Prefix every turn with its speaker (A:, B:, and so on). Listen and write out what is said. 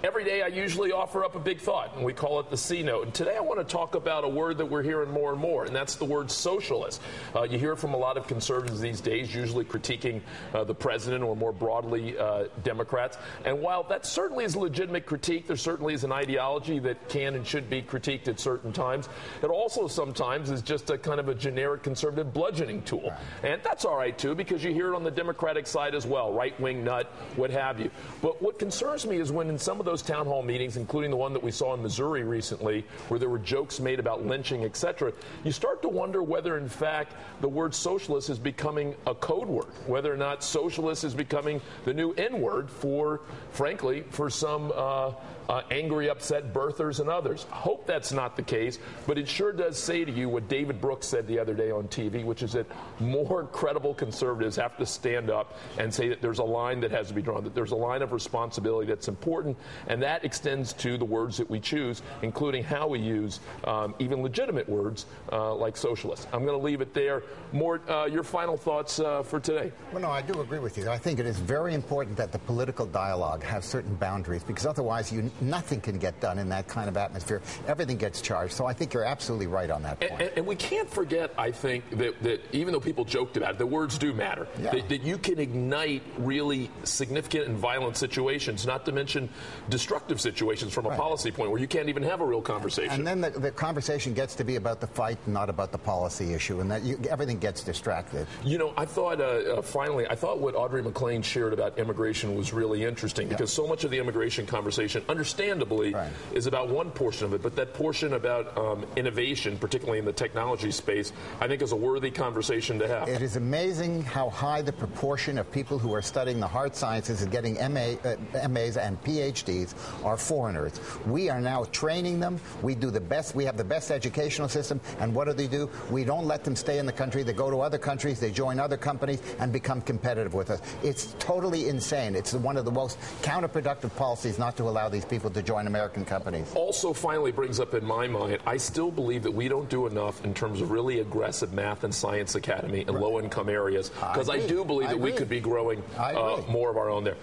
A: Every day I usually offer up a big thought, and we call it the C note. And today I want to talk about a word that we're hearing more and more, and that's the word socialist. You hear from a lot of conservatives these days, usually critiquing the president or more broadly Democrats. And while that certainly is a legitimate critique, there certainly is an ideology that can and should be critiqued at certain times. It also sometimes is just a kind of a generic conservative bludgeoning tool. And that's all right, too, because you hear it on the Democratic side as well, right-wing nut, what have you. But what concerns me is when in some of those town hall meetings, including the one that we saw in Missouri recently, where there were jokes made about lynching, etc., you start to wonder whether, in fact, the word socialist is becoming a code word, whether or not socialist is becoming the new N-word for, frankly, for some angry, upset birthers and others. I hope that's not the case, but it sure does say to you what David Brooks said the other day on TV, which is that more credible conservatives have to stand up and say that there's a line that has to be drawn, that there's a line of responsibility that's important, and that extends to the words that we choose, including how we use even legitimate words like socialist. I'm going to leave it there. Mort, your final thoughts for today?
B: Well, no, I do agree with you. I think it is very important that the political dialogue have certain boundaries, because otherwise nothing can get done in that kind of atmosphere. Everything gets charged. So I think you're absolutely right on that point.
A: And we can't forget, I think, that even though people joked about it, the words do matter. Yeah. That you can ignite really significant and violent situations, not to mention destructive situations from a policy point where you can't even have a real conversation.
B: And then the conversation gets to be about the fight, not about the policy issue, and that everything gets distracted.
A: You know, I thought, finally, I thought what Audrey McClain shared about immigration was really interesting, because so much of the immigration conversation, understandably, is about one portion of it, but that portion about innovation, particularly in the technology space, I think is a worthy conversation to have.
B: It is amazing how high the proportion of people who are studying the hard sciences and getting MAs and PhDs are foreigners. We are now training them. We do the best. We have the best educational system. And what do? We don't let them stay in the country. They go to other countries. They join other companies and become competitive with us. It's totally insane. It's one of the most counterproductive policies not to allow these people to join American companies.
A: Also, finally, brings up in my mind, I still believe that we don't do enough in terms of really aggressive math and science academy in low-income areas, because I do believe that we could be growing more of our own there.